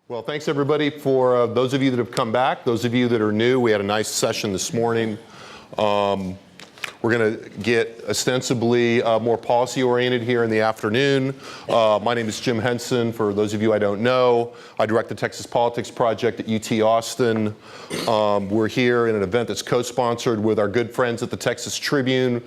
Well, thanks everybody for those of you that have come back. Those of you that are new, we had a nice session this morning. We're going to get ostensibly more policy-oriented here in the afternoon. My name is Jim Henson. For those of you I don't know, I direct the Texas Politics Project at UT Austin. We're here in an event that's co-sponsored with our good friends at the Texas Tribune.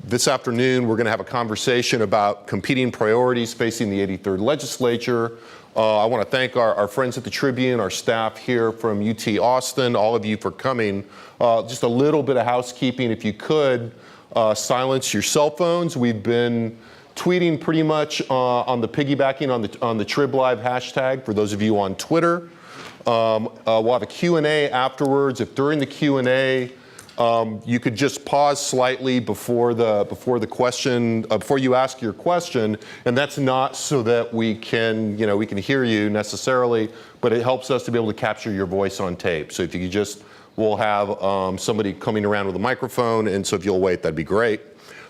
This afternoon, we're going to have a conversation about competing priorities facing the 83rd Legislature. I want to thank our friends at the Tribune, our staff here from UT Austin, all of you for coming. Just a little bit of housekeeping, if you could, silence your cell phones. We've been tweeting pretty much on the piggybacking on the Trib Live hashtag for those of you on Twitter. We'll have a Q&A afterwards. If during the Q&A you could just pause slightly before the question, before you ask your question, and that's not so that we can hear you necessarily, but it helps us to be able to capture your voice on tape. So if you could just, we'll have somebody coming around with a microphone, and so if you'll wait, that'd be great.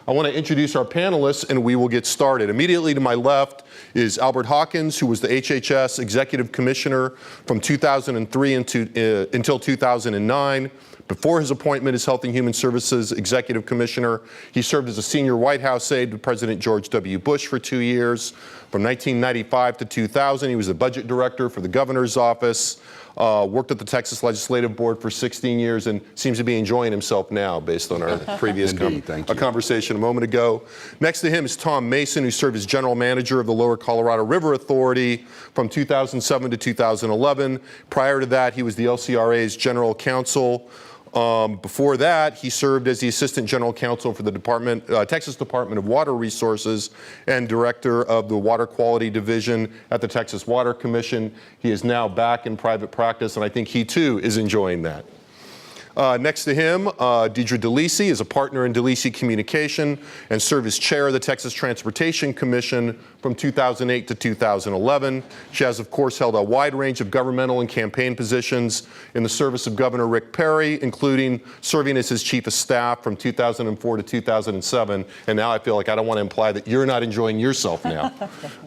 I want to introduce our panelists, and we will get started. Immediately to my left is Albert Hawkins, who was the HHS Executive Commissioner from 2003 until 2009. Before his appointment as Health and Human Services Executive Commissioner, he served as a senior White House aide to President George W. Bush for 2 years. From 1995 to 2000, he was the budget director for the governor's office, worked at the Texas Legislative Board for 16 years, and seems to be enjoying himself now based on our previous conversation a moment ago. Next to him is Tom Mason, who served as general manager of the Lower Colorado River Authority from 2007 to 2011. Prior to that, he was the LCRA's general counsel. Before that, he served as the Assistant General Counsel for the Texas Department of Water Resources and Director of the Water Quality Division at the Texas Water Commission. He is now back in private practice, and I think he too is enjoying that. Next to him, Deidre DeLisi is a partner in DeLisi Communication and served as chair of the Texas Transportation Commission from 2008 to 2011. She has, of course, held a wide range of governmental and campaign positions in the service of Governor Rick Perry, including serving as his chief of staff from 2004 to 2007. And now I feel like I don't want to imply that you're not enjoying yourself now.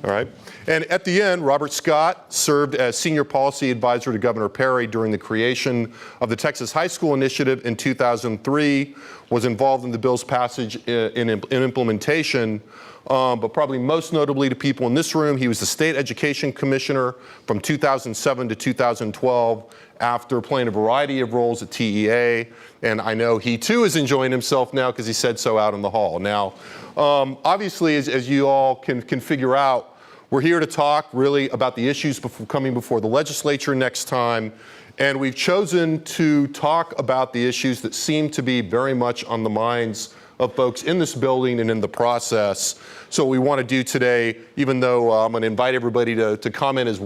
All right. And at the end, Robert Scott served as senior policy advisor to Governor Perry during the creation of the Texas High School Initiative in 2003, was involved in the bill's passage in implementation, but probably most notably to people in this room, he was the state education commissioner from 2007 to 2012 after playing a variety of roles at TEA, and I know he too is enjoying himself now because he said so out in the hall. Now, obviously, as you all can figure out, we're here to talk really about the issues coming before the legislature next time, and we've chosen to talk about the issues that seem to be very much on the minds of folks in this building and in the process. So what we want to do today, even though I'm going to invite everybody to comment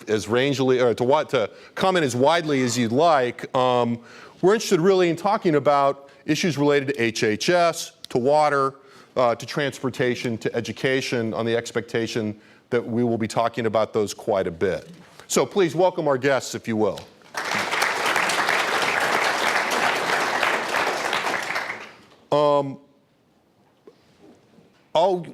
as rangely, or to comment as widely as you'd like, we're interested really in talking about issues related to HHS, to water, to transportation, to education, on the expectation that we will be talking about those quite a bit. So please welcome our guests, if you will.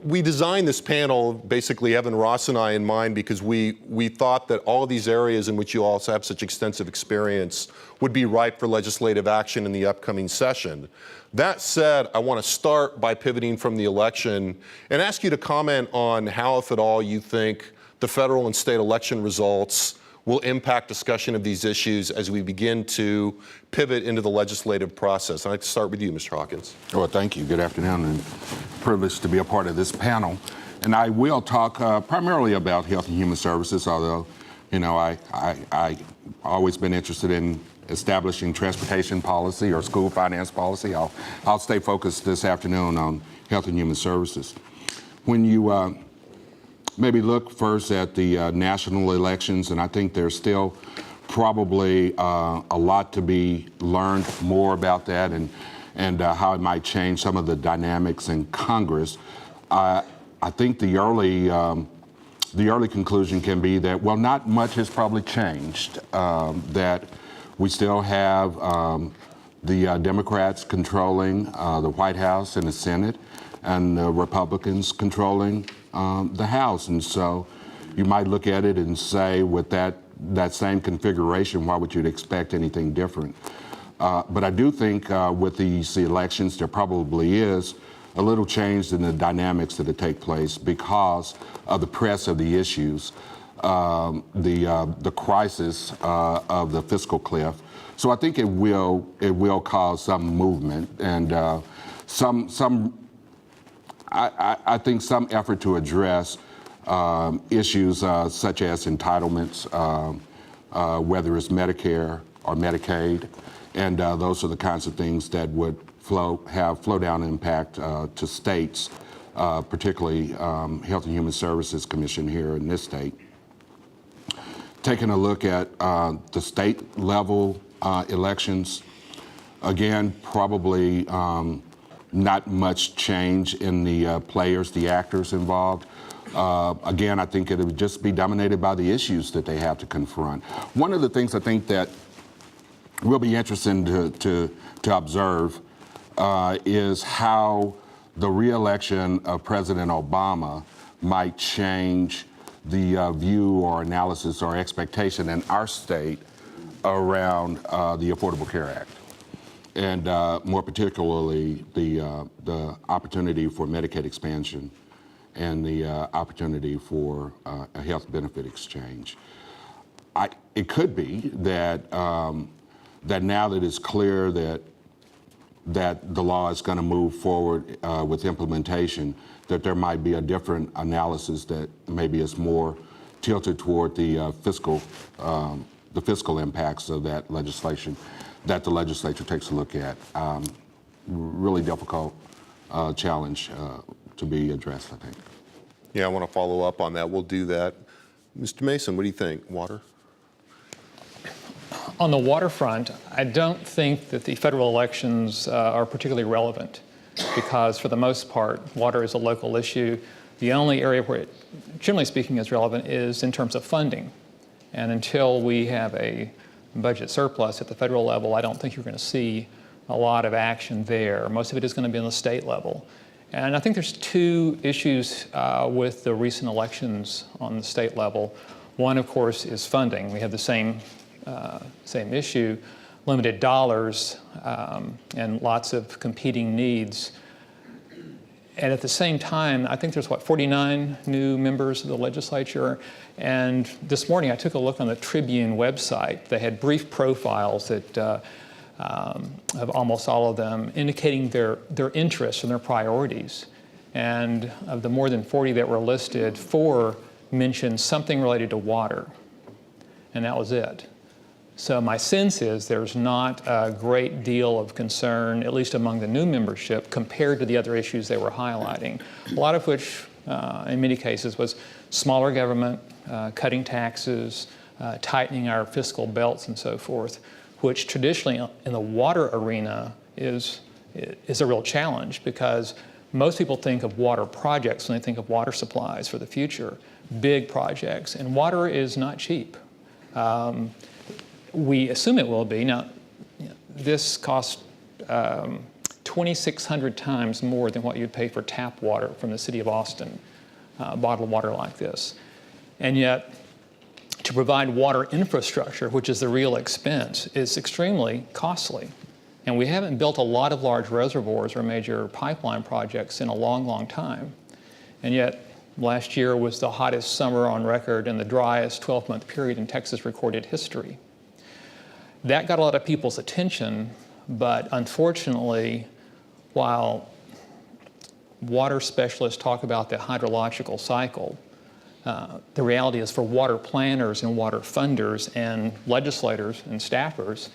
We designed this panel, basically Evan Ross and I in mind, because we thought that all of these areas in which you all have such extensive experience would be ripe for legislative action in the upcoming session. That said, I want to start by pivoting from the election and ask you to comment on how, if at all, you think the federal and state election results will impact discussion of these issues as we begin to pivot into the legislative process. I'd like to start with you, Mr. Hawkins. Well, thank you. Good afternoon, and privileged to be a part of this panel. And I will talk primarily about health and human services, although, you know, I've always been interested in establishing transportation policy or school finance policy. I'll stay focused this afternoon on health and human services. When you maybe look first at the national elections, and I think there's still probably a lot to be learned more about that and how it might change some of the dynamics in Congress. I think the early conclusion can be that, well, not much has probably changed, that we still have the Democrats controlling the White House and the Senate, and the Republicans controlling the House. And so you might look at it and say, with that same configuration, why would you expect anything different? But I do think with these elections, there probably is a little change in the dynamics that take place because of the press of the issues, the crisis of the fiscal cliff. So I think it will cause some movement and I think some effort to address issues such as entitlements, whether it's Medicare or Medicaid, and those are the kinds of things that would have flow-down impact to states, particularly Health and Human Services Commission here in this state. Taking a look at the state level elections, again, probably not much change in the players, the actors involved. Again, I think it would just be dominated by the issues that they have to confront. One of the things I think that will be interesting to observe is how the re-election of President Obama might change the view or analysis or expectation in our state around the Affordable Care Act, and more particularly the opportunity for Medicaid expansion and the opportunity for a health benefit exchange. It could be that that now that it's clear that the law is going to move forward with implementation, that there might be a different analysis that maybe is more tilted toward the fiscal impacts of that legislation that the legislature takes a look at. Really difficult challenge to be addressed, I think. Yeah, I want to follow up on that. We'll do that. Mr. Mason, what do you think? Water? On the waterfront, I don't think that the federal elections are particularly relevant because, for the most part, water is a local issue. The only area where it, generally speaking, is relevant is in terms of funding. And until we have a budget surplus at the federal level, I don't think you're going to see a lot of action there. Most of it is going to be on the state level. And I think there's two issues with the recent elections on the state level. One, of course, is funding. We have the same issue, limited dollars and lots of competing needs. And at the same time, I think there's, 49 new members of the legislature. And this morning, I took a look on the Tribune website. They had brief profiles that of almost all of them, indicating their interests and their priorities. And of the more than 40 that were listed, 4 mentioned something related to water. And that was it. So my sense is there's not a great deal of concern, at least among the new membership, compared to the other issues they were highlighting, a lot of which, in many cases, was smaller government, cutting taxes, tightening our fiscal belts and so forth, which traditionally in the water arena is a real challenge because most people think of water projects when they think of water supplies for the future, big projects, and water is not cheap. We assume it will be. Now, this costs 2,600 times more than what you'd pay for tap water from the city of Austin, bottled water like this. And yet, to provide water infrastructure, which is the real expense, is extremely costly. And we haven't built a lot of large reservoirs or major pipeline projects in a long, long time. And yet, last year was the hottest summer on record and the driest 12-month period in Texas recorded history. That got a lot of people's attention, but unfortunately, while water specialists talk about the hydrological cycle, the reality is for water planners and water funders and legislators and staffers,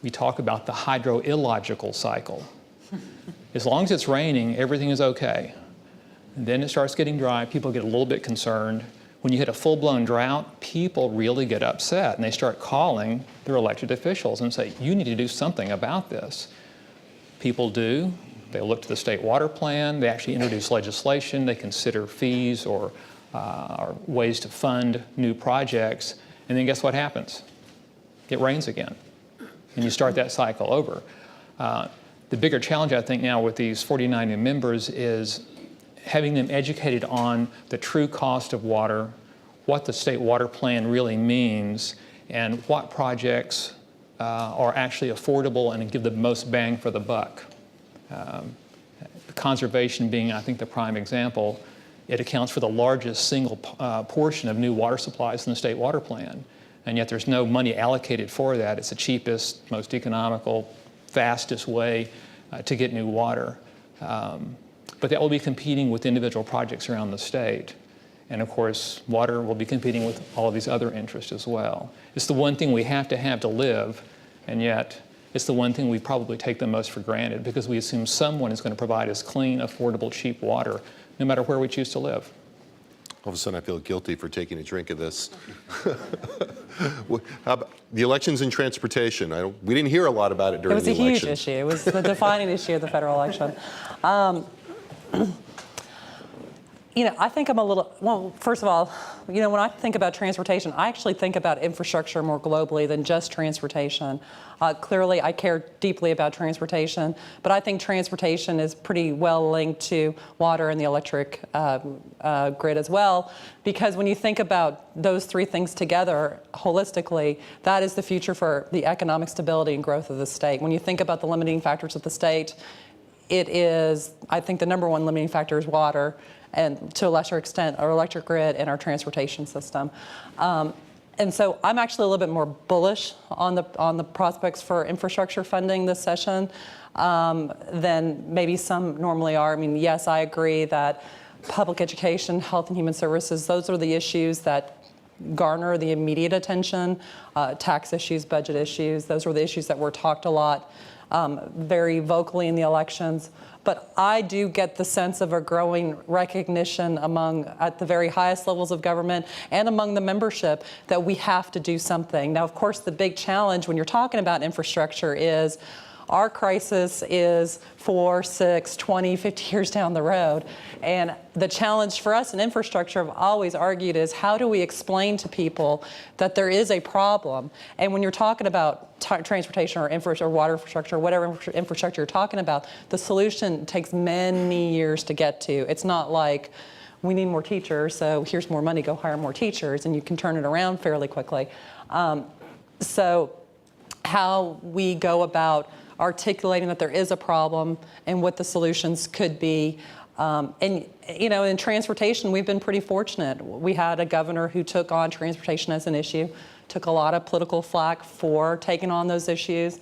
we talk about the hydroillogical cycle. As long as it's raining, everything is okay. And then it starts getting dry, people get a little bit concerned. When you hit a full-blown drought, people really get upset and they start calling their elected officials and say, you need to do something about this. People do. They look to the state water plan, they actually introduce legislation, they consider fees or ways to fund new projects, and then guess what happens? It rains again, and you start that cycle over. The bigger challenge, I think, now with these 49 new members is having them educated on the true cost of water, what the state water plan really means and what projects are actually affordable and give the most bang for the buck. Conservation being, I think, the prime example. It accounts for the largest single portion of new water supplies in the state water plan, and yet there's no money allocated for that. It's the cheapest, most economical, fastest way to get new water. But that will be competing with individual projects around the state. And of course, water will be competing with all of these other interests as well. It's the one thing we have to live, and yet it's the one thing we probably take the most for granted because we assume someone is going to provide us clean, affordable, cheap water, no matter where we choose to live. All of a sudden, I feel guilty for taking a drink of this. How about the elections and transportation? We didn't hear a lot about it during the election. It was a huge issue. It was the defining issue of the federal election. I think I'm a little, well, first of all, when I think about transportation, I actually think about infrastructure more globally than just transportation. Clearly, I care deeply about transportation, but I think transportation is pretty well linked to water and the electric grid as well, because when you think about those three things together holistically, that is the future for the economic stability and growth of the state. When you think about the limiting factors of the state, it is, I think the number one limiting factor is water, and to a lesser extent, our electric grid and our transportation system. And so I'm actually a little bit more bullish on the prospects for infrastructure funding this session than maybe some normally are. I mean, yes, I agree that public education, health and human services, those are the issues that garner the immediate attention. Tax issues, budget issues, those were the issues that were talked a lot very vocally in the elections. But I do get the sense of a growing recognition at the very highest levels of government and among the membership that we have to do something. Now, of course, the big challenge when you're talking about infrastructure is our crisis is 4, 6, 20, 50 years down the road. And the challenge for us in infrastructure, I've always argued, is how do we explain to people that there is a problem? And when you're talking about transportation or water infrastructure, or whatever infrastructure you're talking about, the solution takes many years to get to. It's not like we need more teachers, so here's more money, go hire more teachers, and you can turn it around fairly quickly. So how we go about articulating that there is a problem and what the solutions could be. In transportation, we've been pretty fortunate. We had a governor who took on transportation as an issue, took a lot of political flack for taking on those issues,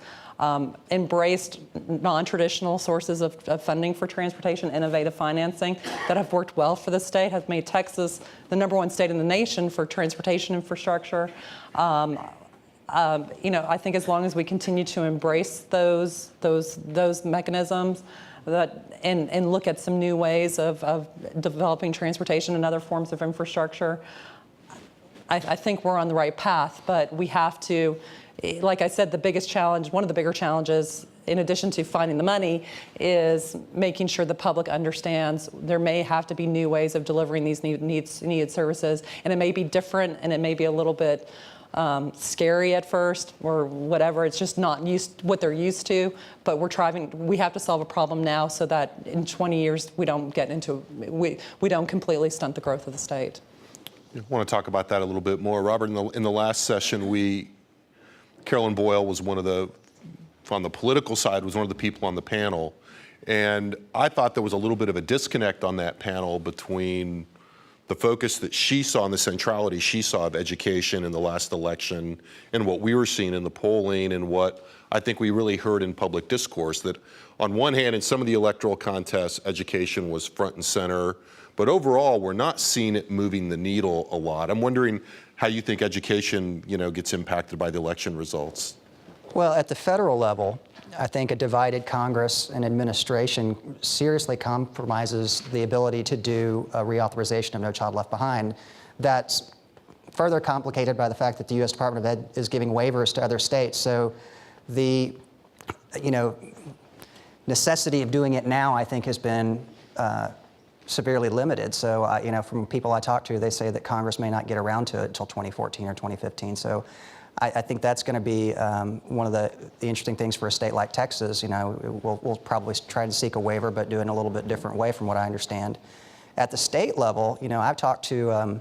embraced non-traditional sources of funding for transportation, innovative financing that have worked well for the state, have made Texas the #1 state in the nation for transportation infrastructure. I think as long as we continue to embrace those mechanisms and look at some new ways of developing transportation and other forms of infrastructure, I think we're on the right path. But we have to, like I said, one of the bigger challenges, in addition to finding the money, is making sure the public understands there may have to be new ways of delivering these needed services, and it may be different, and it may be a little bit scary at first or whatever. It's just not what they're used to, but we have to solve a problem now so that in 20 years we don't completely stunt the growth of the state. I want to talk about that a little bit more. Robert, in the last session, Carolyn Boyle was on the political side, was one of the people on the panel. And I thought there was a little bit of a disconnect on that panel between the focus that she saw and the centrality she saw of education in the last election and what we were seeing in the polling and what I think we really heard in public discourse, that on one hand, in some of the electoral contests, education was front and center, but overall, we're not seeing it moving the needle a lot. I'm wondering how you think education, gets impacted by the election results. Well, at the federal level, I think a divided Congress and administration seriously compromises the ability to do a reauthorization of No Child Left Behind. That's further complicated by the fact that the U.S. Department of Ed is giving waivers to other states. So the necessity of doing it now, I think, has been severely limited. So, from people I talk to, they say that Congress may not get around to it until 2014 or 2015. So I think that's going to be one of the interesting things for a state like Texas. We'll probably try to seek a waiver, but do it in a little bit different way from what I understand. At the state level, I've talked to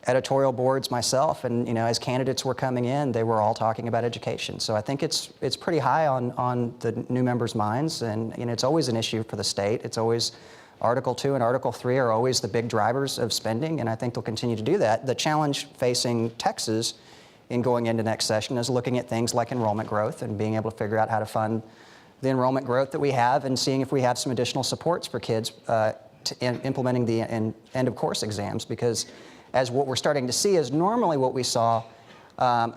editorial boards myself, and as candidates were coming in, they were all talking about education. So I think it's pretty high on the new members' minds, and it's always an issue for the state. It's always Article 2 and Article 3 are always the big drivers of spending, and I think they'll continue to do that. The challenge facing Texas in going into next session is looking at things like enrollment growth and being able to figure out how to fund the enrollment growth that we have, and seeing if we have some additional supports for kids implementing the end of course exams, because as what we're starting to see is normally what we saw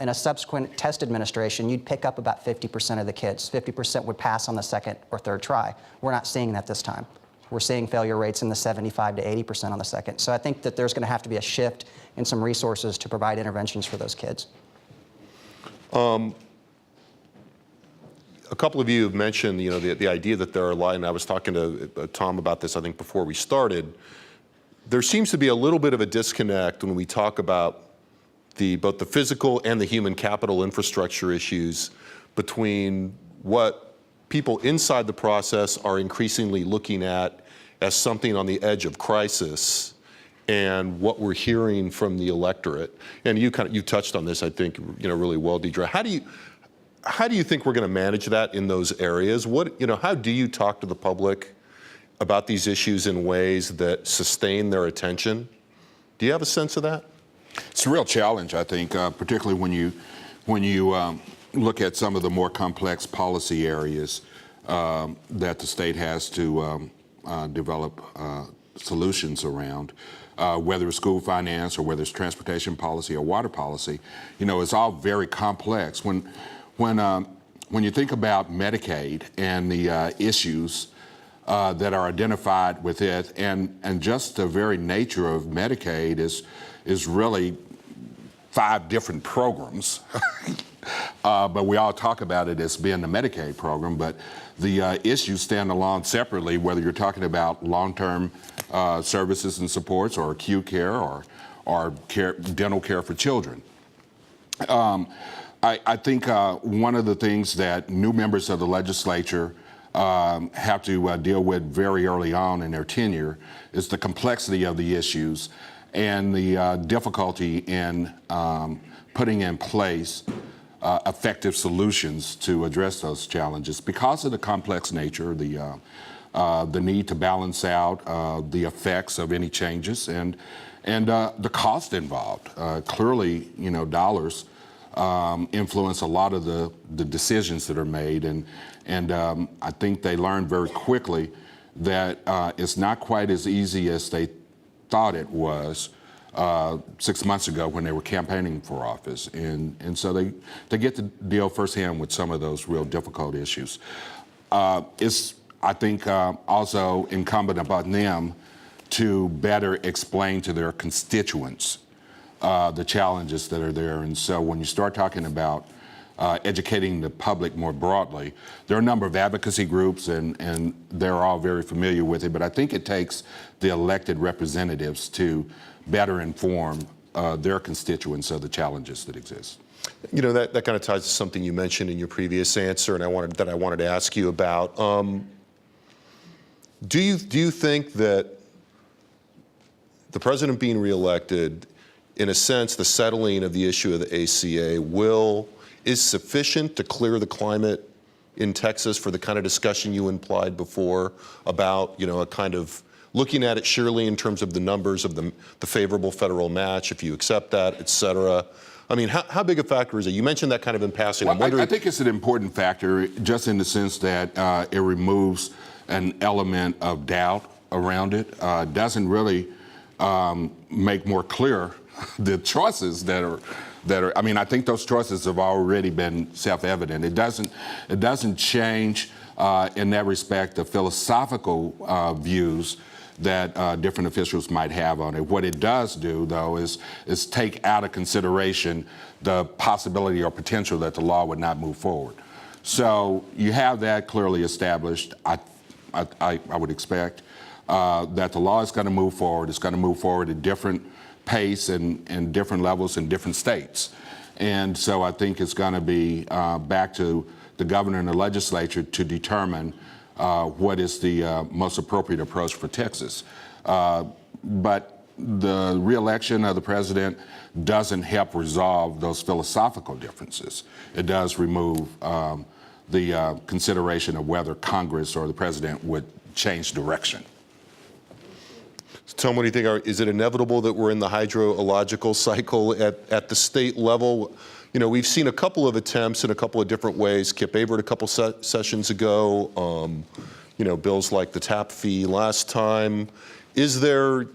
in a subsequent test administration, you'd pick up about 50% of the kids. 50% would pass on the second or third try. We're not seeing that this time. We're seeing failure rates in the 75 to 80% on the second. So I think that there's going to have to be a shift in some resources to provide interventions for those kids. A couple of you have mentioned, the idea that there are a lot, and I was talking to Tom about this, I think, before we started. There seems to be a little bit of a disconnect when we talk about both the physical and the human capital infrastructure issues between what people inside the process are increasingly looking at as something on the edge of crisis and what we're hearing from the electorate. And you touched on this, I think, really well, Deidre. How do you think we're going to manage that in those areas? How do you talk to the public about these issues in ways that sustain their attention? Do you have a sense of that? It's a real challenge, I think, particularly when you look at some of the more complex policy areas that the state has to develop solutions around, whether it's school finance or whether it's transportation policy or water policy. It's all very complex. When you think about Medicaid and the issues that are identified with it, and just the very nature of Medicaid is really 5 different programs. But we all talk about it as being the Medicaid program, but the issues stand alone separately, whether you're talking about long-term services and supports or acute care or dental care for children. I think one of the things that new members of the legislature have to deal with very early on in their tenure is the complexity of the issues and the difficulty in putting in place effective solutions to address those challenges because of the complex nature, the need to balance out the effects of any changes and the cost involved. Clearly, dollars influence a lot of the decisions that are made, and I think they learned very quickly that it's not quite as easy as they thought it was 6 months ago when they were campaigning for office, and so they get to deal firsthand with some of those real difficult issues. It's, I think, also incumbent upon them to better explain to their constituents the challenges that are there. And so when you start talking about educating the public more broadly, there are a number of advocacy groups, and they're all very familiar with it, but I think it takes the elected representatives to better inform their constituents of the challenges that exist. That kind of ties to something you mentioned in your previous answer, and I wanted to ask you about. Do you think that the president being reelected, in a sense, the settling of the issue of the ACA is sufficient to clear the climate in Texas for the kind of discussion you implied before about, a kind of looking at it surely in terms of the numbers of the favorable federal match, if you accept that, et cetera? I mean, how big a factor is it? You mentioned that kind of in passing. Well, I think it's an important factor just in the sense that it removes an element of doubt around it. Doesn't really make more clear the choices that are. I mean, I think those choices have already been self-evident. It doesn't change in that respect the philosophical views that different officials might have on it. What it does do, though, is take out of consideration the possibility or potential that the law would not move forward. So you have that clearly established. I would expect that the law is going to move forward. It's going to move forward at different pace and different levels in different states. And so I think it's going to be back to the governor and the legislature to determine what is the most appropriate approach for Texas. But the reelection of the president doesn't help resolve those philosophical differences. It does remove the consideration of whether Congress or the president would change direction. Tom, what do you think? Is it inevitable that we're in the hydrological cycle at the state level? You know, we've seen a couple of attempts in a couple of different ways. Kip Avert a couple sessions ago. You know, bills like the tap fee last time. Can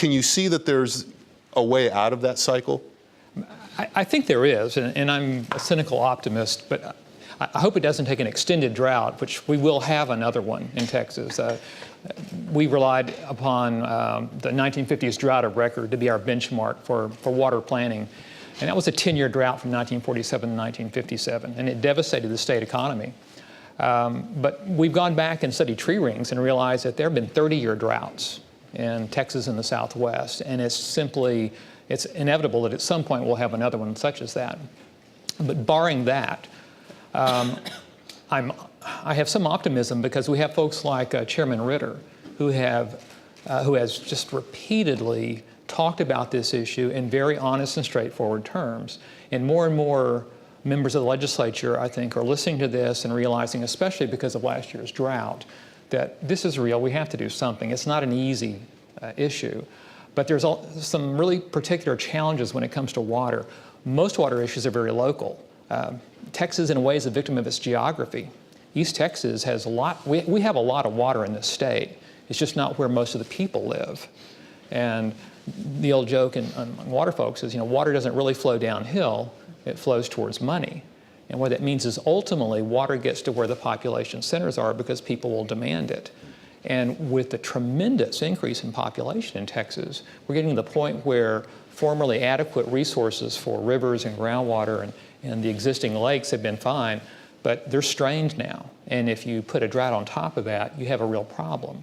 you see that there's a way out of that cycle? I think there is, and I'm a cynical optimist, but I hope it doesn't take an extended drought, which we will have another one in Texas. We relied upon the 1950s drought of record to be our benchmark for water planning. And that was a 10-year drought from 1947 to 1957, and it devastated the state economy. But we've gone back and studied tree rings and realized that there have been 30-year droughts in Texas and the Southwest, and it's inevitable that at some point we'll have another one such as that. But barring that, I have some optimism because we have folks like Chairman Ritter who has just repeatedly talked about this issue in very honest and straightforward terms. And more members of the legislature, I think, are listening to this and realizing, especially because of last year's drought, that this is real. We have to do something. It's not an easy issue. But there's some really particular challenges when it comes to water. Most water issues are very local. Texas, in a way, is a victim of its geography. East Texas has a lot, we have a lot of water in this state. It's just not where most of the people live. And the old joke among water folks is, you know, water doesn't really flow downhill, it flows towards money. And what that means is ultimately water gets to where the population centers are because people will demand it. And with the tremendous increase in population in Texas, we're getting to the point where formerly adequate resources for rivers and groundwater and the existing lakes have been fine, but they're strained now. And if you put a drought on top of that, you have a real problem.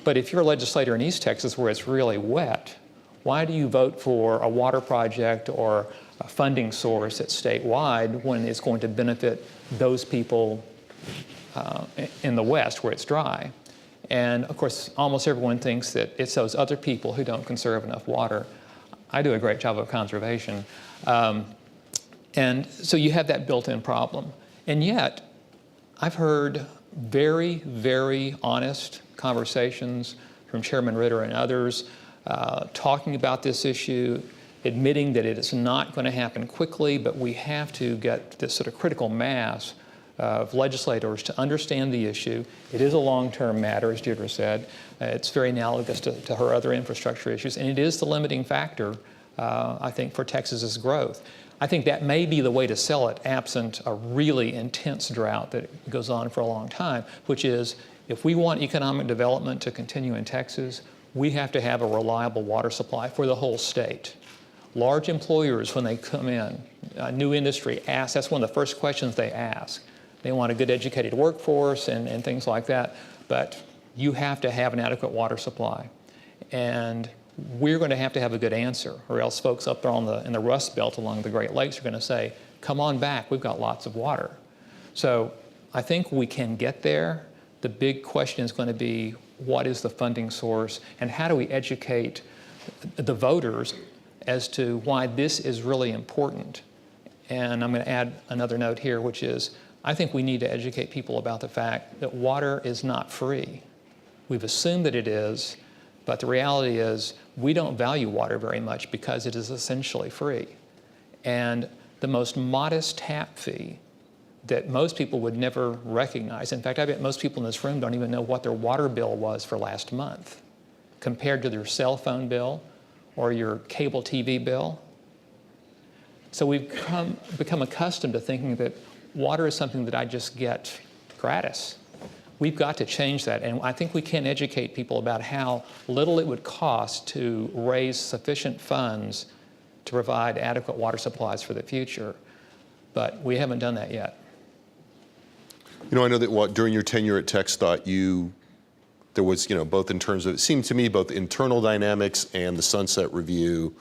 But if you're a legislator in East Texas where it's really wet, why do you vote for a water project or a funding source that's statewide when it's going to benefit those people in the West where it's dry? And of course, almost everyone thinks that it's those other people who don't conserve enough water. I do a great job of conservation. And so you have that built-in problem. And yet, I've heard very, very honest conversations from Chairman Ritter and others talking about this issue, admitting that it is not going to happen quickly, but we have to get this sort of critical mass of legislators to understand the issue. It is a long-term matter, as Deirdre said. It's very analogous to her other infrastructure issues, and it is the limiting factor, I think, for Texas's growth. I think that may be the way to sell it, absent a really intense drought that goes on for a long time, which is if we want economic development to continue in Texas, we have to have a reliable water supply for the whole state. Large employers, when they come in, new industry, that's one of the first questions they ask. They want a good educated workforce and things like that, but you have to have an adequate water supply. And we're going to have a good answer, or else folks up there in the Rust Belt along the Great Lakes are going to say, come on back, we've got lots of water. So I think we can get there. The big question is going to be, what is the funding source, and how do we educate the voters as to why this is really important? And I'm going to add another note here, which is, I think we need to educate people about the fact that water is not free. We've assumed that it is, but the reality is we don't value water very much because it is essentially free. And the most modest tap fee that most people would never recognize, in fact, I bet most people in this room don't even know what their water bill was for last month compared to their cell phone bill or your cable TV bill. So we've become accustomed to thinking that water is something that I just get gratis. We've got to change that, and I think we can educate people about how little it would cost to raise sufficient funds to provide adequate water supplies for the future, but we haven't done that yet. You know, I know that during your tenure at TxDOT, there was, both in terms of, it seemed to me, both internal dynamics and the Sunset Review,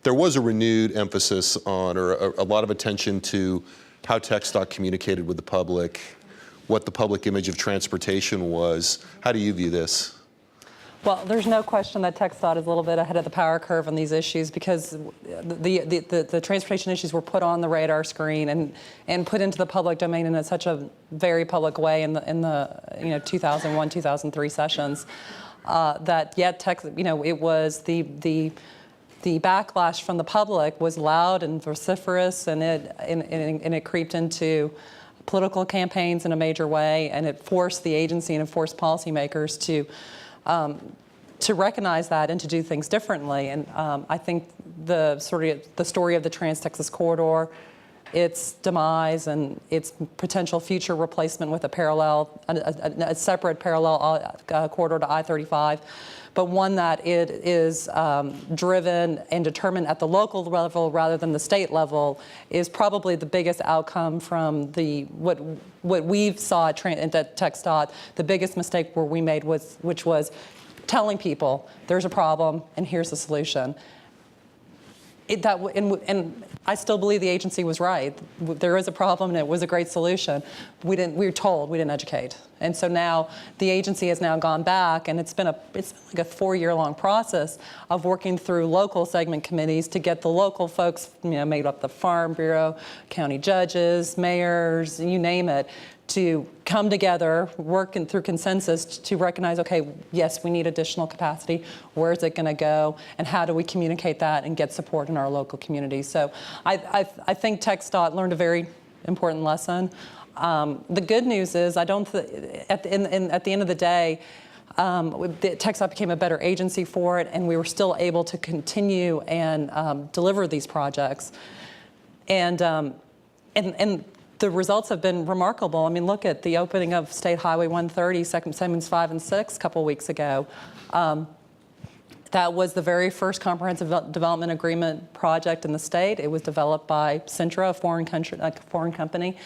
there was a renewed emphasis on, or a lot of attention to how TxDOT communicated with the public, what the public image of transportation was. How do you view this? Well, there's no question that TxDOT is a little bit ahead of the power curve on these issues because the transportation issues were put on the radar screen and put into the public domain in such a very public way in the 2001, 2003 sessions that yet it was the backlash from the public was loud and vociferous, and it creeped into political campaigns in a major way, and it forced the agency and it forced policymakers to recognize that and to do things differently. And I think the story of the Trans-Texas Corridor, its demise and its potential future replacement with a separate parallel corridor to I-35, but one that it is driven and determined at the local level rather than the state level, is probably the biggest outcome from what we saw at TxDOT. The biggest mistake we made which was telling people there's a problem and here's the solution. And I still believe the agency was right. There is a problem and it was a great solution. We were told, we didn't educate. And so now the agency has now gone back, and it's been like a 4-year-long process of working through local segment committees to get the local folks, made up the Farm Bureau, county judges, mayors, you name it, to come together, working through consensus to recognize, okay, yes, we need additional capacity. Where is it going to go? And how do we communicate that and get support in our local communities? So I think TxDOT learned a very important lesson. The good news is, at the end of the day, TxDOT became a better agency for it, and we were still able to continue and deliver these projects. And the results have been remarkable. I mean, look at the opening of State Highway 130, segments 5 and 6, a couple weeks ago. That was the very first comprehensive development agreement project in the state. It was developed by Cintra, a foreign company.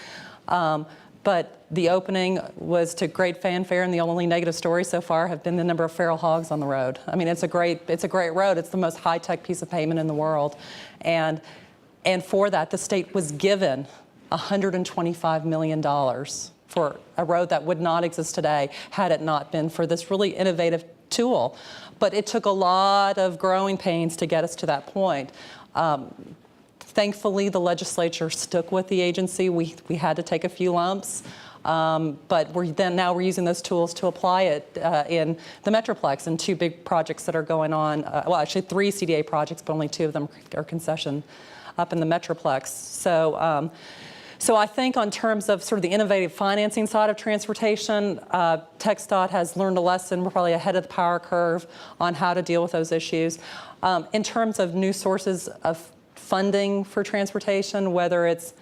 But the opening was to great fanfare, and the only negative stories so far have been the number of feral hogs on the road. I mean, it's a great road. It's the most high-tech piece of pavement in the world. And for that, the state was given $125 million for a road that would not exist today had it not been for this really innovative tool. But it took a lot of growing pains to get us to that point. Thankfully, the legislature stuck with the agency. We had to take a few lumps, but now we're using those tools to apply it in the Metroplex and 2 big projects that are going on. Well, actually 3 CDA projects, but only 2 of them are concession up in the Metroplex. So I think on terms of sort of the innovative financing side of transportation, TxDOT has learned a lesson. We're probably ahead of the power curve on how to deal with those issues. In terms of new sources of funding for transportation, whether it's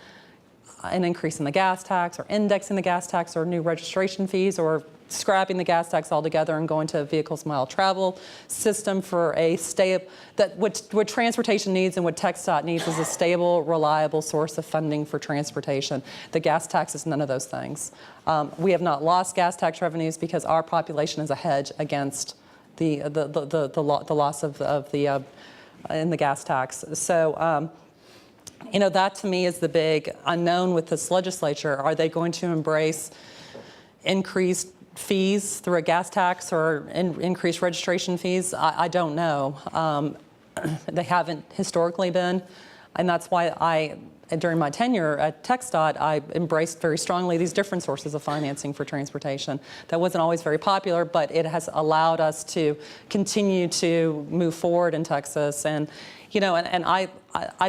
an increase in the gas tax or indexing the gas tax or new registration fees or scrapping the gas tax altogether and going to a vehicles mile travel system for what transportation needs and what TxDOT needs is a stable, reliable source of funding for transportation. The gas tax is none of those things. We have not lost gas tax revenues because our population is a hedge against the loss of the in the gas tax. So that to me is the big unknown with this legislature. Are they going to embrace increased fees through a gas tax or increased registration fees? I don't know. They haven't historically been, and that's why during my tenure at TxDOT, I embraced very strongly these different sources of financing for transportation. That wasn't always very popular, but it has allowed us to continue to move forward in Texas. And I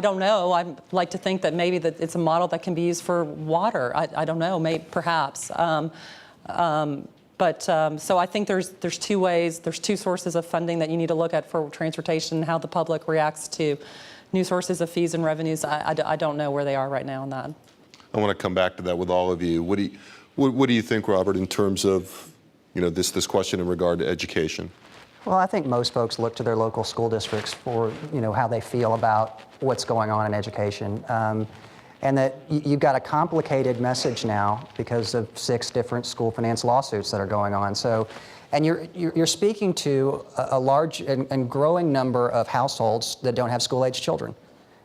don't know. I like to think that maybe that it's a model that can be used for water. I don't know, maybe perhaps. So I think there's 2 ways, there's 2 sources of funding that you need to look at for transportation, how the public reacts to new sources of fees and revenues. I don't know where they are right now on that. I want to come back to that with all of you. What do you think, Robert, in terms of this question in regard to education? Well, I think most folks look to their local school districts for how they feel about what's going on in education. And that you've got a complicated message now because of 6 different school finance lawsuits that are going on. So, and you're speaking to a large and growing number of households that don't have school-age children.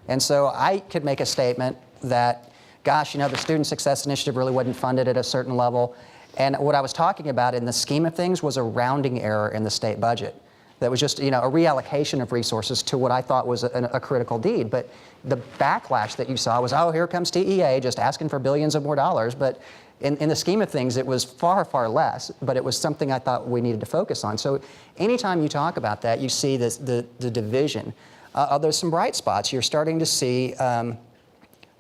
And so I could make a statement that, gosh, the Student Success Initiative really wasn't funded at a certain level. And what I was talking about in the scheme of things was a rounding error in the state budget. That was just, a reallocation of resources to what I thought was a critical need. But the backlash that you saw was, oh, here comes TEA just asking for billions of more dollars. But in the scheme of things, it was far, far less. But it was something I thought we needed to focus on. So anytime you talk about that, you see this, the division. There's some bright spots. You're starting to see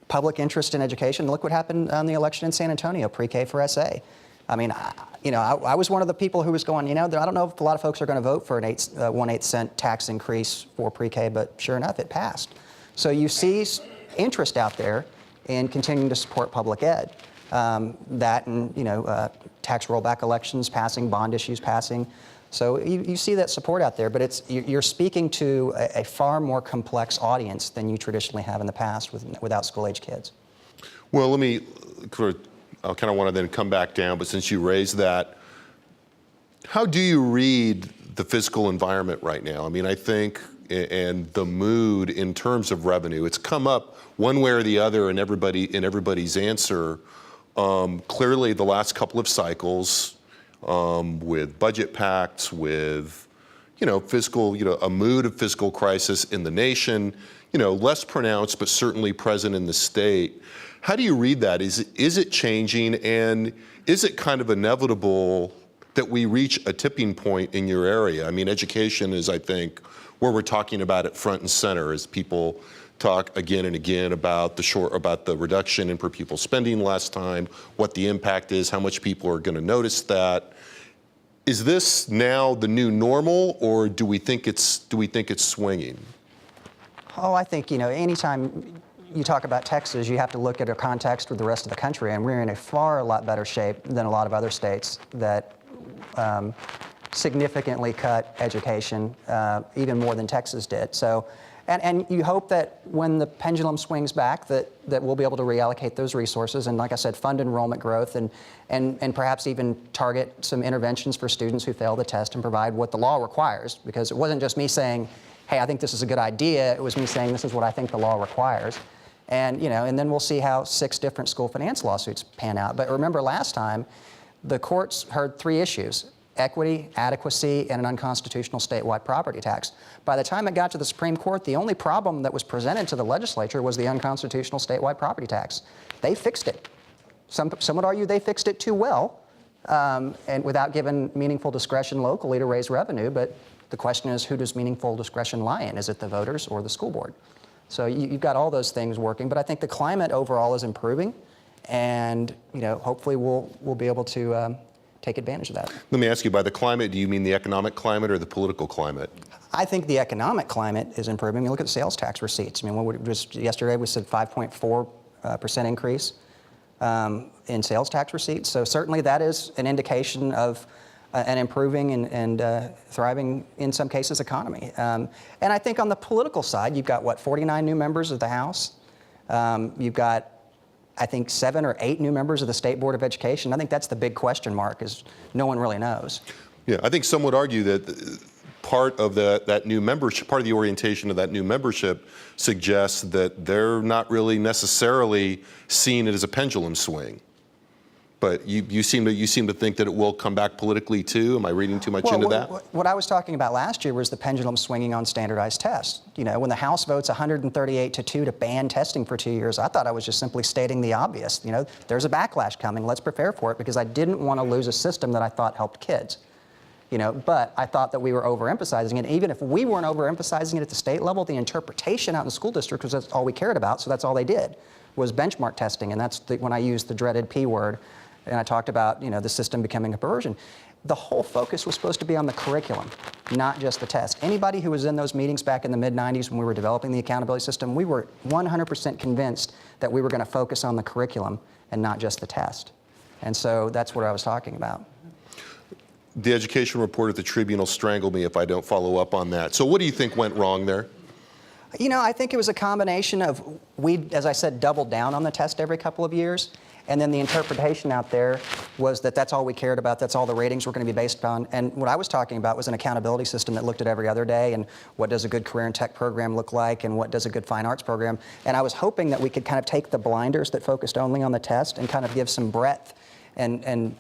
public interest in education. Look what happened on the election in San Antonio, pre-K for SA. I mean, I was one of the people who was going, I don't know if a lot of folks are going to vote for an 1/8 cent tax increase for pre-K, but sure enough, it passed. So you see interest out there in continuing to support public ed. That and, tax rollback elections passing, bond issues passing. So you see that support out there, but you're speaking to a far more complex audience than you traditionally have in the past without school-age kids. Well, I kind of want to then come back down, but since you raised that, how do you read the fiscal environment right now? I mean, I think, and the mood in terms of revenue, it's come up one way or the other in everybody's answer. Clearly, the last couple of cycles, with budget pacts, with fiscal, a mood of fiscal crisis in the nation, less pronounced, but certainly present in the state. How do you read that? Is it changing, and is it kind of inevitable that we reach a tipping point in your area? I mean, education is, I think, where we're talking about it front and center as people talk again and again about the reduction in per pupil spending last time, what the impact is, how much people are going to notice that. Is this now the new normal, or do we think it's swinging? Oh, I think, anytime you talk about Texas, you have to look at a context with the rest of the country, and we're in a lot better shape than a lot of other states that significantly cut education, even more than Texas did. So, and you hope that when the pendulum swings back, that we'll be able to reallocate those resources, and like I said, fund enrollment growth, and perhaps even target some interventions for students who fail the test and provide what the law requires, because it wasn't just me saying, hey, I think this is a good idea. It was me saying this is what I think the law requires. And, and then we'll see how 6 different school finance lawsuits pan out. But remember last time, the courts heard 3 issues: equity, adequacy, and an unconstitutional statewide property tax. By the time it got to the Supreme Court, the only problem that was presented to the legislature was the unconstitutional statewide property tax. They fixed it. Some would argue they fixed it too well, and without giving meaningful discretion locally to raise revenue. But the question is, who does meaningful discretion lie in? Is it the voters or the school board? So you've got all those things working, but I think the climate overall is improving, and hopefully we'll be able to take advantage of that. Let me ask you, by the climate, do you mean the economic climate or the political climate? I think the economic climate is improving. You look at sales tax receipts. I mean, just yesterday we said 5.4% increase in sales tax receipts. So certainly that is an indication of an improving and thriving, in some cases, economy. And I think on the political side, you've got, 49 new members of the House. You've got, I think, 7 or 8 new members of the State Board of Education. I think that's the big question mark, is no one really knows. Yeah, I think some would argue that part of that new membership, part of the orientation of that new membership suggests that they're not really necessarily seeing it as a pendulum swing. But you seem to think that it will come back politically too. Am I reading too much into that? What I was talking about last year was the pendulum swinging on standardized tests. When the House votes 138-2 to ban testing for 2 years, I thought I was just simply stating the obvious. There's a backlash coming. Let's prepare for it, because I didn't want to lose a system that I thought helped kids. But I thought that we were overemphasizing it. Even if we weren't overemphasizing it at the state level, the interpretation out in the school district was that's all we cared about. So that's all they did, was benchmark testing, and that's when I used the dreaded P word. And I talked about, the system becoming a perversion. The whole focus was supposed to be on the curriculum, not just the test. Anybody who was in those meetings back in the mid-90s when we were developing the accountability system, we were 100% convinced that we were going to focus on the curriculum and not just the test. And so that's what I was talking about. The education report at the Tribune will strangle me if I don't follow up on that. So what do you think went wrong there? I think it was a combination of, we, as I said, doubled down on the test every couple of years. And then the interpretation out there was that that's all we cared about, that's all the ratings were going to be based on. And what I was talking about was an accountability system that looked at every other day, and what does a good career and tech program look like, and what does a good fine arts program. And I was hoping that we could kind of take the blinders that focused only on the test and kind of give some breadth and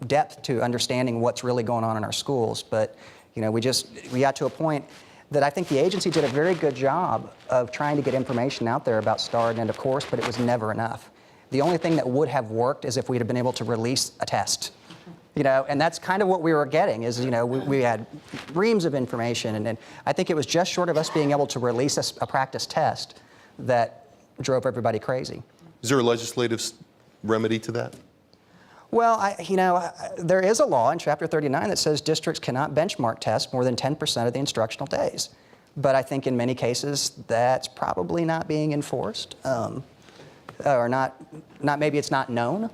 depth to understanding what's really going on in our schools. But we got to a point that I think the agency did a very good job of trying to get information out there about STAR and end of course, but it was never enough. The only thing that would have worked is if we'd have been able to release a test. And that's kind of what we were getting is, we had reams of information, and I think it was just short of us being able to release a practice test that drove everybody crazy. Is there a legislative remedy to that? Well, there is a law in Chapter 39 that says districts cannot benchmark test more than 10% of the instructional days. But I think in many cases that's probably not being enforced. Or not maybe it's not known.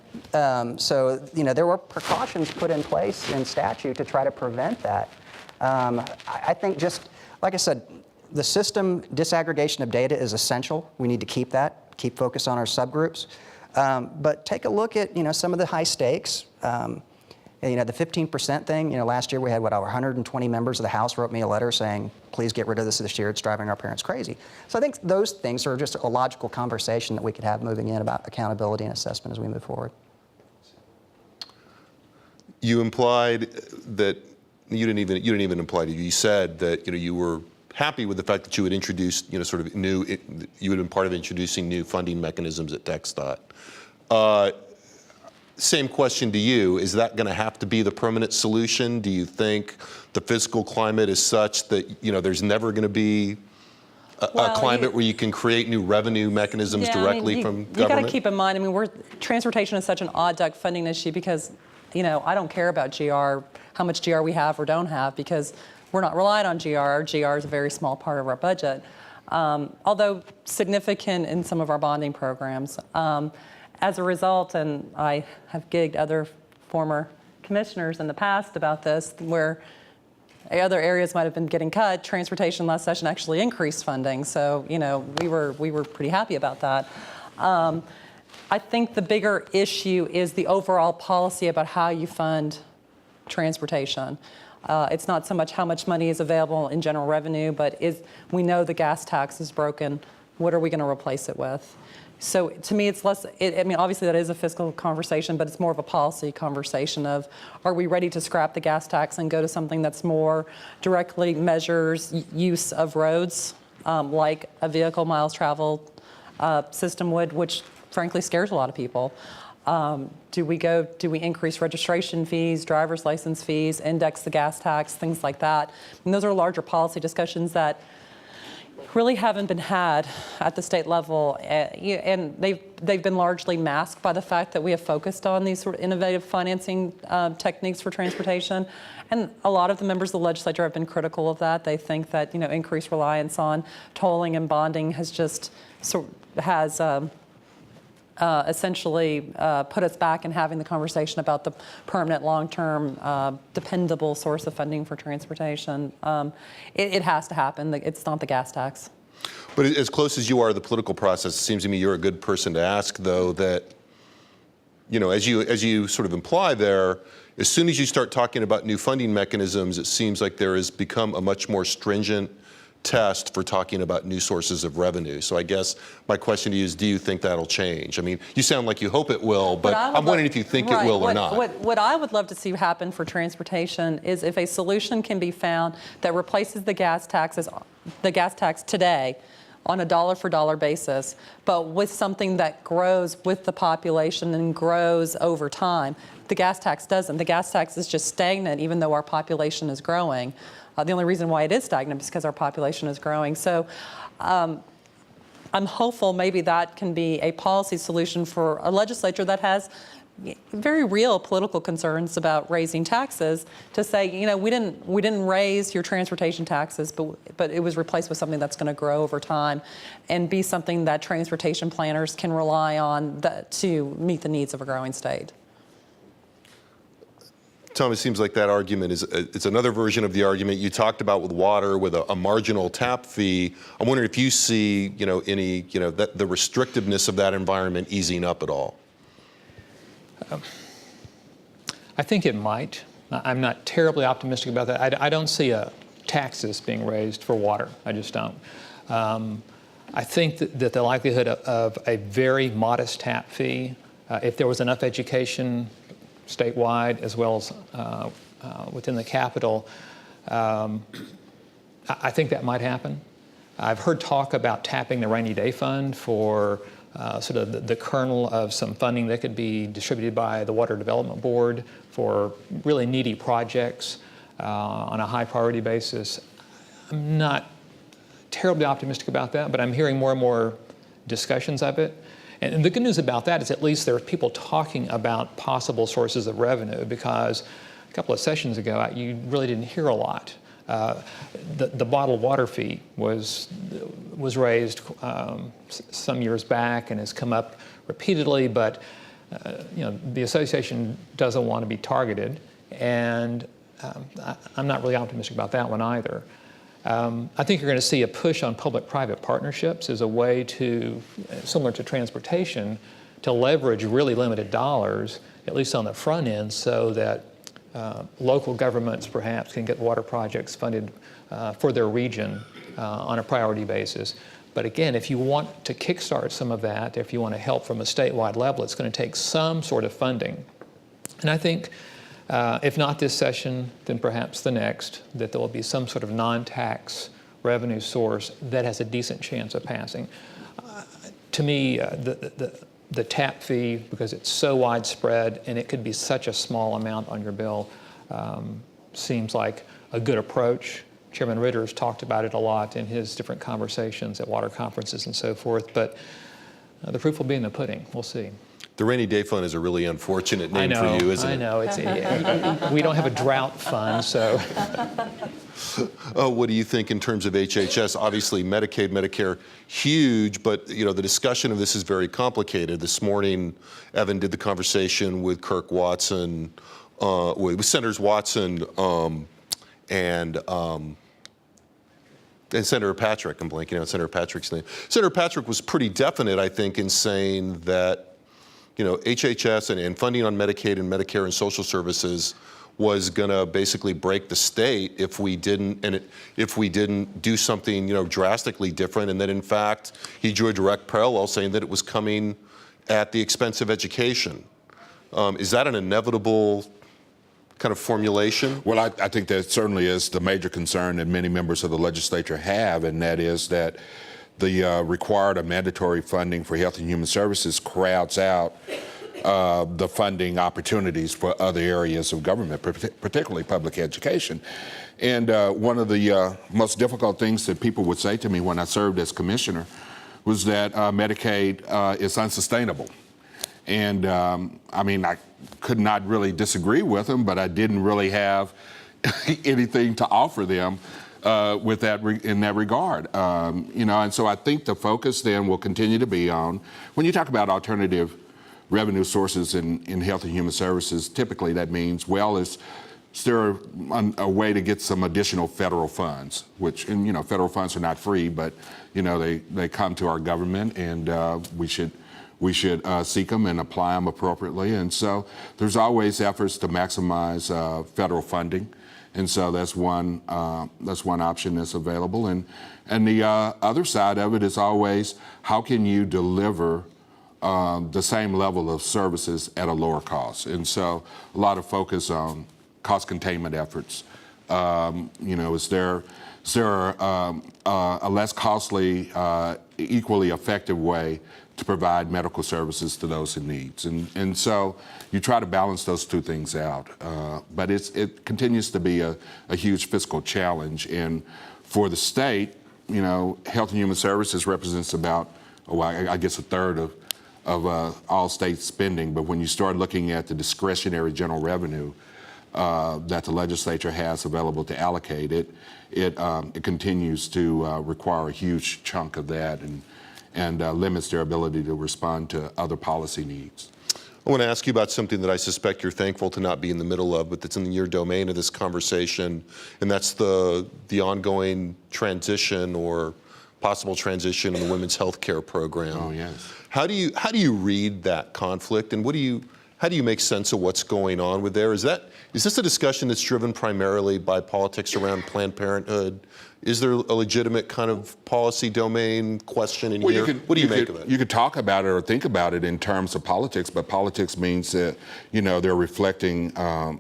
So there were precautions put in place in statute to try to prevent that. I think just like I said, the system disaggregation of data is essential. We need to keep that, keep focus on our subgroups. But take a look at some of the high stakes. The 15% thing. Last year we had over 120 members of the House wrote me a letter saying, please get rid of this year. It's driving our parents crazy. So I think those things are just a logical conversation that we could have moving in about accountability and assessment as we move forward. You implied that you didn't even imply. You said that you were happy with the fact that you had introduced you had been part of introducing new funding mechanisms at TxDOT. Same question to you. Is that going to have to be the permanent solution? Do you think the fiscal climate is such that there's never going to be a climate where you can create new revenue mechanisms directly from government? You got to keep in mind. Transportation is such an odd duck funding issue because I don't care about GR, how much GR we have or don't have, because we're not reliant on GR. Our GR is a very small part of our budget, although significant in some of our bonding programs. As a result, and I have gigged other former commissioners in the past about this, where other areas might have been getting cut, transportation last session actually increased funding. So, we were pretty happy about that. I think the bigger issue is the overall policy about how you fund transportation. It's not so much how much money is available in general revenue, but we know the gas tax is broken. What are we going to replace it with? So to me, it's less, obviously that is a fiscal conversation, but it's more of a policy conversation of, are we ready to scrap the gas tax and go to something that's more directly measures use of roads, like a vehicle miles traveled system would, which frankly scares a lot of people. Do we increase registration fees, driver's license fees, index the gas tax, things like that? And those are larger policy discussions that really haven't been had at the state level, and they've been largely masked by the fact that we have focused on these sort of innovative financing techniques for transportation. And a lot of the members of the legislature have been critical of that. They think that increased reliance on tolling and bonding has just essentially put us back in having the conversation about the permanent, long-term, dependable source of funding for transportation. It has to happen. It's not the gas tax. But as close as you are to the political process, it seems to me you're a good person to ask, though, that, as you sort of imply there, as soon as you start talking about new funding mechanisms, it seems like there has become a much more stringent test for talking about new sources of revenue. So I guess my question to you is, do you think that'll change? You sound like you hope it will, but I'm wondering if you think it will or not. What I would love to see happen for transportation is if a solution can be found that replaces the gas tax today on a dollar-for-dollar basis, but with something that grows with the population and grows over time. The gas tax doesn't. The gas tax is just stagnant even though our population is growing. The only reason why it is stagnant is because our population is growing. So I'm hopeful maybe that can be a policy solution for a legislature that has very real political concerns about raising taxes, to say, we didn't raise your transportation taxes, but it was replaced with something that's going to grow over time and be something that transportation planners can rely on to meet the needs of a growing state. Tom, it seems like that argument it's another version of the argument you talked about with water, with a marginal tap fee. I'm wondering if you see, the restrictiveness of that environment easing up at all. I think it might. I'm not terribly optimistic about that. I don't see taxes being raised for water. I just don't. I think that the likelihood of a very modest tap fee, if there was enough education statewide as well as within the Capitol. I think that might happen. I've heard talk about tapping the rainy day fund for sort of the kernel of some funding that could be distributed by the Water Development Board for really needy projects on a high priority basis. I'm not terribly optimistic about that, but I'm hearing more and more discussions of it. And the good news about that is at least there are people talking about possible sources of revenue, because a couple of sessions ago, you really didn't hear a lot. The bottled water fee was raised some years back and has come up repeatedly, but the association doesn't want to be targeted, and I'm not really optimistic about that one either. I think you're going to see a push on public-private partnerships as a way to, similar to transportation, to leverage really limited dollars, at least on the front end, so that local governments perhaps can get water projects funded for their region on a priority basis. But again, if you want to kickstart some of that, if you want to help from a statewide level, it's going to take some sort of funding. And I think if not this session, then perhaps the next, that there will be some sort of non-tax revenue source that has a decent chance of passing. To me, the tap fee, because it's so widespread and it could be such a small amount on your bill, seems like a good approach. Chairman Ritter has talked about it a lot in his different conversations at water conferences and so forth, but the proof will be in the pudding. We'll see. The rainy day fund is a really unfortunate name for you, isn't it? I know. We don't have a drought fund, so. What do you think in terms of HHS? Obviously, Medicaid, Medicare, huge, but the discussion of this is very complicated. This morning, Evan did the conversation with Kirk Watson, with Senators Watson and Senator Patrick. I'm blanking out Senator Patrick's name. Senator Patrick was pretty definite, I think, in saying that HHS and funding on Medicaid and Medicare and social services was going to basically break the state if we didn't do something drastically different, and that in fact he drew a direct parallel saying that it was coming at the expense of education. Is that an inevitable kind of formulation? Well, I think that certainly is the major concern that many members of the legislature have, and that is that the required or mandatory funding for Health and Human Services crowds out the funding opportunities for other areas of government, particularly public education. And one of the most difficult things that people would say to me when I served as commissioner was that Medicaid is unsustainable. And I could not really disagree with them, but I didn't really have anything to offer them with that in that regard. And so I think the focus then will continue to be on, when you talk about alternative revenue sources in Health and Human Services, typically that means, well, is there a way to get some additional federal funds, which, and federal funds are not free, but they come to our government, and we should seek them and apply them appropriately. And so there's always efforts to maximize federal funding. And so that's one option that's available. And the other side of it is always, how can you deliver the same level of services at a lower cost? And so a lot of focus on cost containment efforts. Is there a less costly, equally effective way to provide medical services to those in need? And so you try to balance those two things out. But it continues to be a huge fiscal challenge. And for the state, Health and Human Services represents about, I guess, a third of all state spending. But when you start looking at the discretionary general revenue that the legislature has available to allocate, it continues to require a huge chunk of that, and limits their ability to respond to other policy needs. I want to ask you about something that I suspect you're thankful to not be in the middle of, but that's in your domain of this conversation, and that's the ongoing transition or possible transition in the women's health care program. Oh, yes. How do you read that conflict, and how do you make sense of what's going on with there? Is this a discussion that's driven primarily by politics around Planned Parenthood? Is there a legitimate kind of policy domain question in here? What do you make of it? You could talk about it or think about it in terms of politics, but politics means that, they're reflecting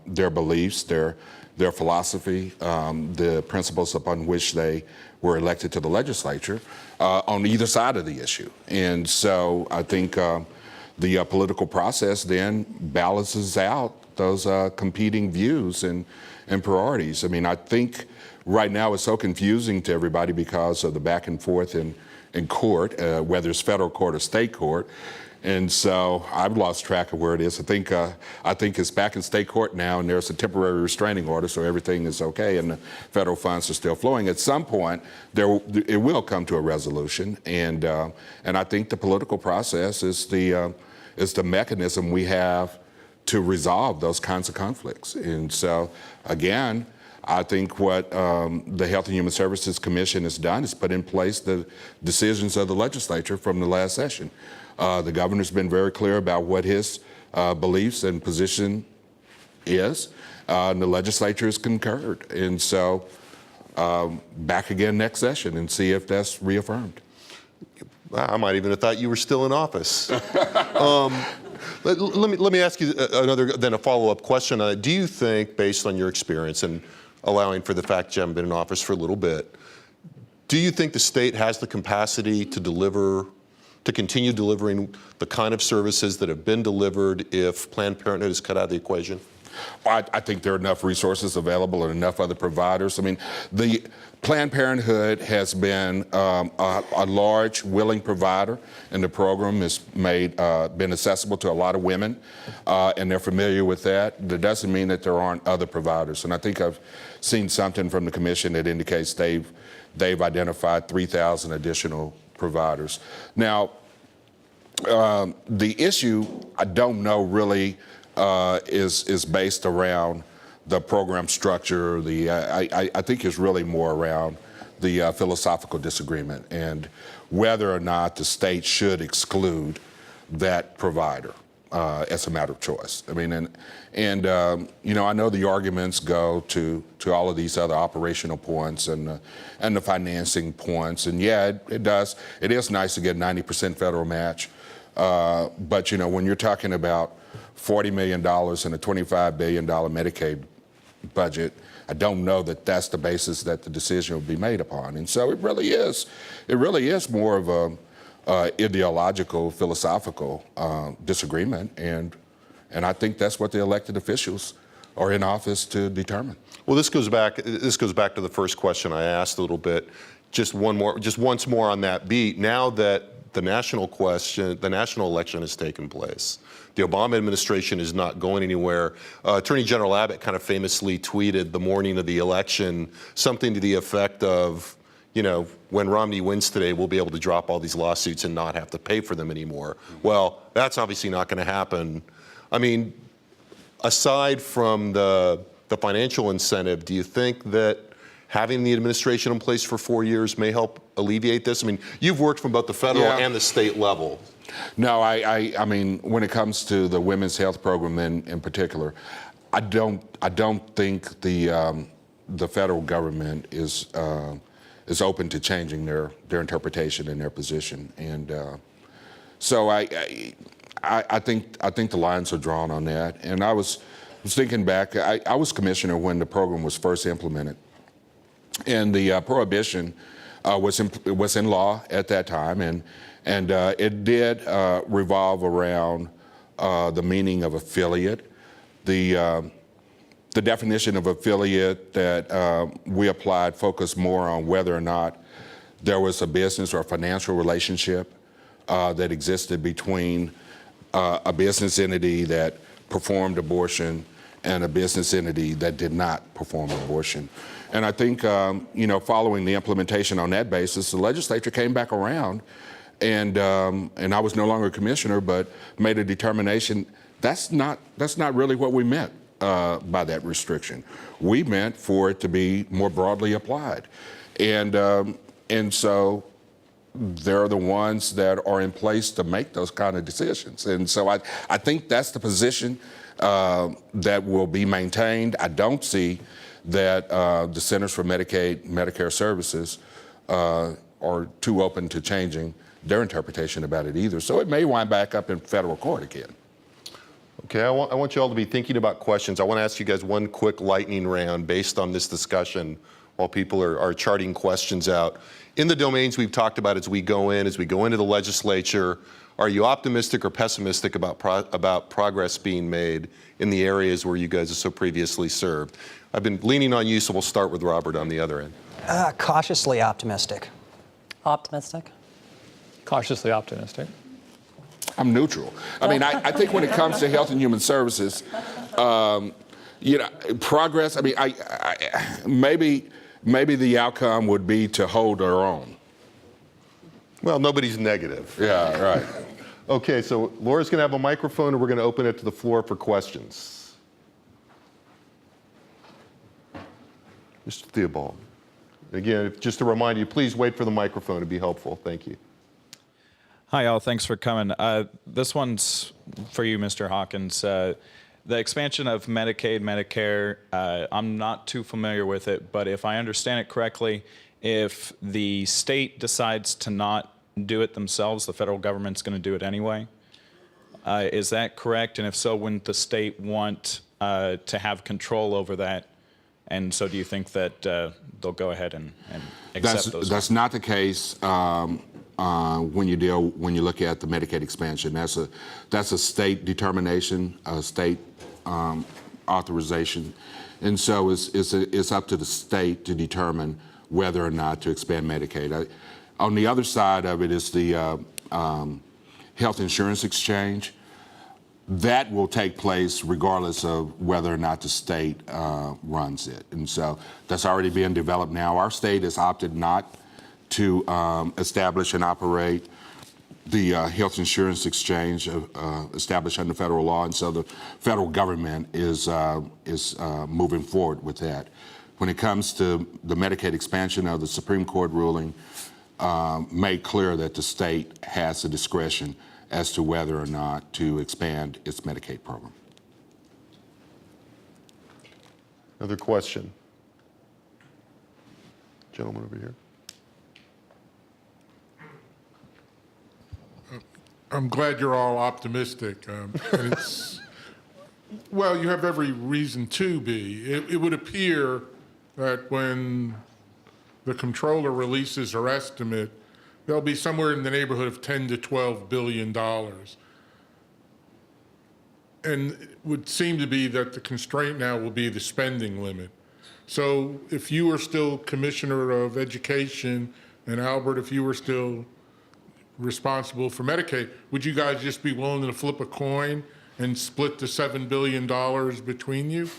their beliefs, their philosophy, the principles upon which they were elected to the legislature on either side of the issue. And so I think the political process then balances out those competing views and priorities. I mean, I think right now it's so confusing to everybody because of the back and forth in court, whether it's federal court or state court. And so I've lost track of where it is. I think it's back in state court now, and there's a temporary restraining order, so everything is okay, and the federal funds are still flowing. At some point, it will come to a resolution, and I think the political process is the mechanism we have to resolve those kinds of conflicts. And so, again, I think what the Health and Human Services Commission has done is put in place the decisions of the legislature from the last session. The governor's been very clear about what his beliefs and position is, and the legislature has concurred. And so back again next session and see if that's reaffirmed. I might even have thought you were still in office. Let me ask you a follow-up question on it. Do you think, based on your experience and allowing for the fact you haven't been in office for a little bit, do you think the state has the capacity to continue delivering the kind of services that have been delivered if Planned Parenthood is cut out of the equation? I think there are enough resources available and enough other providers. I mean, the Planned Parenthood has been a large, willing provider, and the program has been accessible to a lot of women, and they're familiar with that. That doesn't mean that there aren't other providers. And I think I've seen something from the commission that indicates they've identified 3,000 additional providers. Now, the issue I don't know really is based around the program structure. I think it's really more around the philosophical disagreement and whether or not the state should exclude that provider as a matter of choice. I mean, I know the arguments go to all of these other operational points and the financing points, and yeah, it does. It is nice to get 90% federal match, but when you're talking about $40 million and a $25 billion Medicaid budget, I don't know that that's the basis that the decision will be made upon. And so it really is more of a ideological, philosophical disagreement, and I think that's what the elected officials are in office to determine. Well, this goes back to the first question I asked a little bit. Just once more on that beat. Now that the national election has taken place, the Obama administration is not going anywhere. Attorney General Abbott kind of famously tweeted the morning of the election something to the effect of, when Romney wins today, we'll be able to drop all these lawsuits and not have to pay for them anymore. Well, that's obviously not going to happen. I mean, aside from the financial incentive, do you think that having the administration in place for 4 years may help alleviate this? I mean, you've worked from both the federal and the state level. No, I mean, when it comes to the women's health program in particular, I don't think the federal government is open to changing their interpretation and their position, and so I think the lines are drawn on that. And I was thinking back, I was commissioner when the program was first implemented, and the prohibition was in law at that time, and it did revolve around the meaning of affiliate. The definition of affiliate that we applied focused more on whether or not there was a business or a financial relationship that existed between a business entity that performed abortion and a business entity that did not perform abortion. And I think, following the implementation on that basis, the legislature came back around, and I was no longer a commissioner, but made a determination that's not really what we meant by that restriction. We meant for it to be more broadly applied, and so they're the ones that are in place to make those kind of decisions. And so I think that's the position that will be maintained. I don't see that the Centers for Medicare Services are too open to changing their interpretation about it either. So it may wind back up in federal court again. Okay, I want you all to be thinking about questions. I want to ask you guys one quick lightning round based on this discussion while people are charting questions out. In the domains we've talked about as we go into the legislature, are you optimistic or pessimistic about progress being made in the areas where you guys have so previously served? I've been leaning on you, so we'll start with Robert on the other end. Cautiously optimistic. Optimistic. Cautiously optimistic. I'm neutral. I mean, I think when it comes to Health and Human Services, progress. I mean, maybe the outcome would be to hold our own. Well, nobody's negative. Yeah, right. Okay, so Laura's going to have a microphone, and we're going to open it to the floor for questions. Mr. Theobald. Again, just to remind you, please wait for the microphone to be helpful. Thank you. Hi, all. Thanks for coming. This one's for you, Mr. Hawkins. The expansion of Medicaid, Medicare, I'm not too familiar with it, but if I understand it correctly, if the state decides to not do it themselves, the federal government's going to do it anyway. Is that correct? And if so, wouldn't the state want to have control over that? And so do you think that they'll go ahead and accept those? That's not the case when you look at the Medicaid expansion. That's a state determination, a state authorization, and so it's up to the state to determine whether or not to expand Medicaid. On the other side of it is the health insurance exchange. That will take place regardless of whether or not the state runs it. And so that's already being developed now. Our state has opted not to establish and operate the health insurance exchange established under federal law. And so the federal government is moving forward with that. When it comes to the Medicaid expansion, the Supreme Court ruling made clear that the state has the discretion as to whether or not to expand its Medicaid program. Another question? Gentleman over here. I'm glad you're all optimistic. And well, you have every reason to be. It would appear that when the comptroller releases her estimate, there'll be somewhere in the neighborhood of $10 to $12 billion. And it would seem to be that the constraint now will be the spending limit. So if you were still Commissioner of Education, and Albert, if you were still responsible for Medicaid, would you guys just be willing to flip a coin and split the $7 billion between you?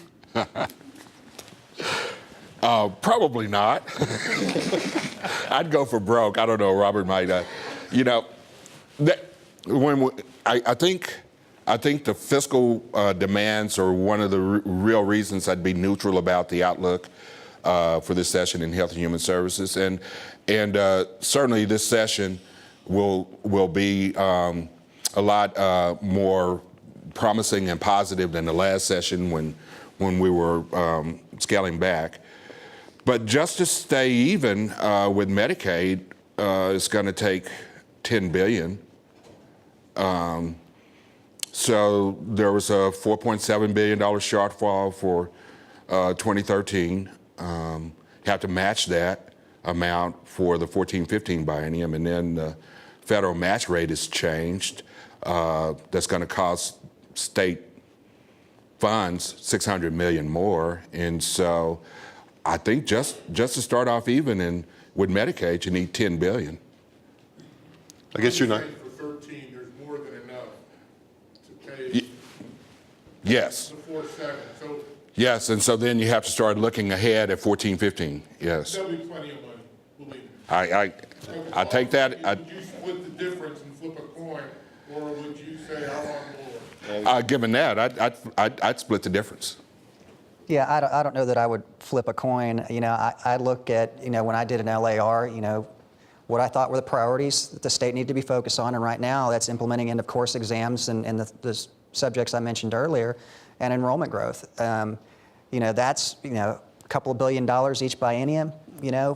Probably not. I'd go for broke. I don't know. Robert might. I think the fiscal demands are one of the real reasons I'd be neutral about the outlook for this session in Health and Human Services, and certainly this session will be a lot more promising and positive than the last session when we were scaling back. But just to stay even with Medicaid, it's going to take $10 billion. So there was a $4.7 billion shortfall for 2013. You have to match that amount for the 14-15 biennium, and then the federal match rate is changed. That's going to cost state funds $600 million more, and so I think just to start off even with Medicaid, you need $10 billion. I guess you're not. For 13, there's more than enough to pay Yes. the 4.7. So Yes, and so then you have to start looking ahead at 14-15. Yes. there'll be plenty of money, believe me. I take that. Would you split the difference and flip a coin, or would you say I'm on board? Given that, I'd split the difference. Yeah, I don't know that I would flip a coin. I look at, when I did an LAR, what I thought were the priorities that the state needed to be focused on, and right now that's implementing end of course exams and the subjects I mentioned earlier, and enrollment growth. That's a couple of $1 billion each biennium,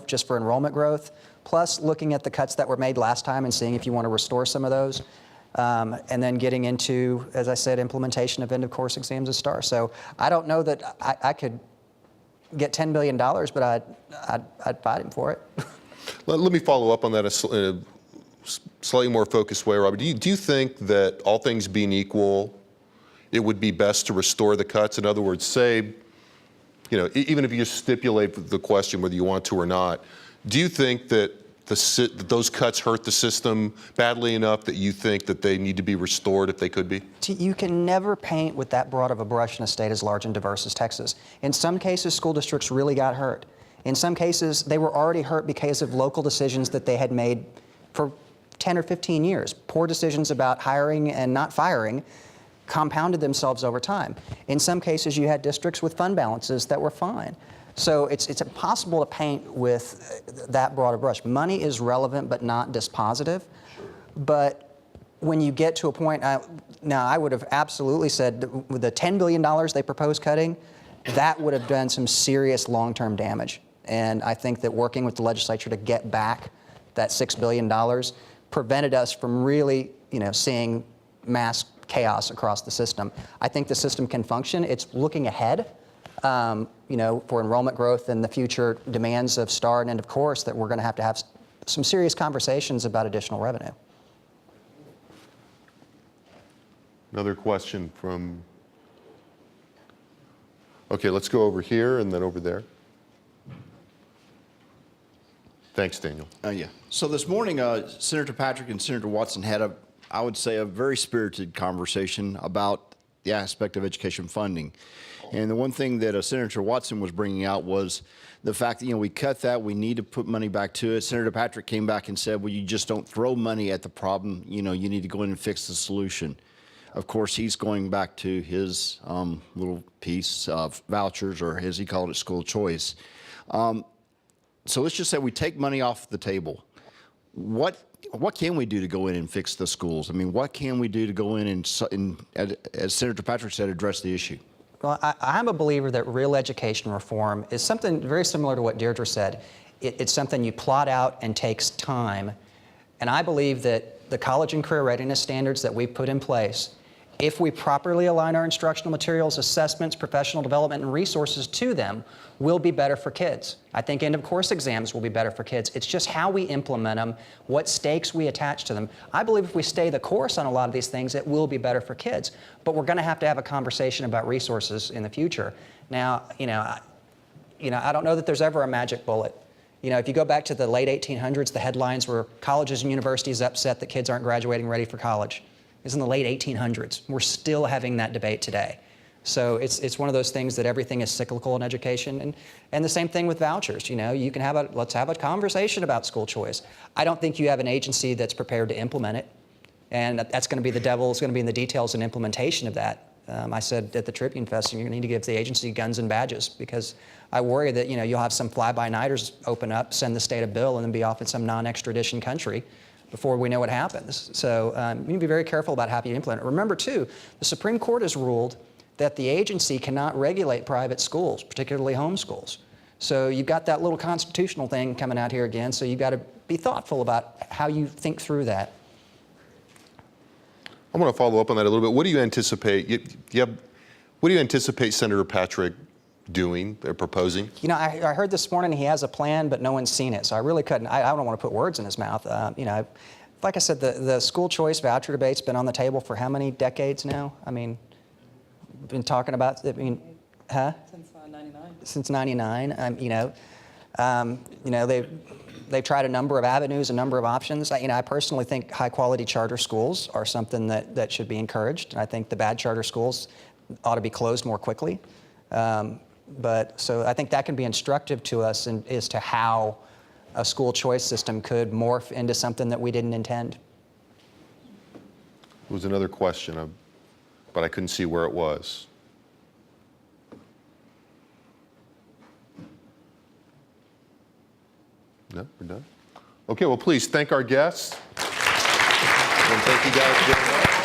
just for enrollment growth, plus looking at the cuts that were made last time and seeing if you want to restore some of those. And then getting into, as I said, implementation of end-of-course exams at STAR. So I don't know that I could get $10 billion, but I'd fight him for it. Let me follow up on that in a slightly more focused way, Robert. Do you think that all things being equal, it would be best to restore the cuts? In other words, say, even if you stipulate the question whether you want to or not, do you think that those cuts hurt the system badly enough that you think that they need to be restored if they could be? You can never paint with that broad of a brush in a state as large and diverse as Texas. In some cases, school districts really got hurt. In some cases, they were already hurt because of local decisions that they had made for 10 or 15 years. Poor decisions about hiring and not firing compounded themselves over time. In some cases, you had districts with fund balances that were fine. So it's impossible to paint with that broad a brush. Money is relevant but not dispositive. But when you get to a point, now I would have absolutely said with the $10 billion they proposed cutting, that would have done some serious long-term damage. And I think that working with the legislature to get back that $6 billion prevented us from really, seeing mass chaos across the system. I think the system can function. It's looking ahead. For enrollment growth and the future demands of STAR and end of course that we're going to have some serious conversations about additional revenue. Another question from, okay, let's go over here and then over there. Thanks, Daniel. Yeah. So this morning, Senator Patrick and Senator Watson had I would say, a very spirited conversation about the aspect of education funding. And the one thing that Senator Watson was bringing out was the fact that, we cut that, we need to put money back to it. Senator Patrick came back and said, well, you just don't throw money at the problem. You need to go in and fix the solution. Of course, he's going back to his little piece of vouchers, or as he called it, school choice. So let's just say we take money off the table. What can we do to go in and fix the schools? I mean, what can we do to go in and as Senator Patrick said, address the issue? Well, I'm a believer that real education reform is something very similar to what Deirdre said. It's something you plot out and takes time. And I believe that the college and career readiness standards that we've put in place, if we properly align our instructional materials, assessments, professional development, and resources to them, will be better for kids. I think end-of-course exams will be better for kids. It's just how we implement them, what stakes we attach to them. I believe if we stay the course on a lot of these things, it will be better for kids. But we're going to have a conversation about resources in the future. Now, I don't know that there's ever a magic bullet. If you go back to the late 1800s, the headlines were colleges and universities upset that kids aren't graduating ready for college. It's in the late 1800s. We're still having that debate today. So it's one of those things that everything is cyclical in education, and the same thing with vouchers. You can let's have a conversation about school choice. I don't think you have an agency that's prepared to implement it, and that's going to be the devil is going to be in the details and implementation of that. I said at the Tribune Fest, you need to give the agency guns and badges, because I worry that you'll have some fly-by-nighters open up, send the state a bill, and then be off in some non-extradition country before we know what happens. So you need to be very careful about how you implement it. Remember, too, the Supreme Court has ruled that the agency cannot regulate private schools, particularly homeschools. So you've got that little constitutional thing coming out here again, so you've got to be thoughtful about how you think through that. I want to follow up on that a little bit. What do you anticipate? What do you anticipate Senator Patrick doing or proposing? I heard this morning he has a plan, but no one's seen it. So I really couldn't. I don't want to put words in his mouth. Like I said, the school choice voucher debate's been on the table for how many decades now? I mean, been talking about. Huh? Since 99. Since 99. They've tried a number of avenues, a number of options. I personally think high-quality charter schools are something that should be encouraged. I think the bad charter schools ought to be closed more quickly. So I think that can be instructive to us as to how a school choice system could morph into something that we didn't intend. There was another question, but I couldn't see where it was. No, we're done? Okay, well, please thank our guests. And thank you guys very much.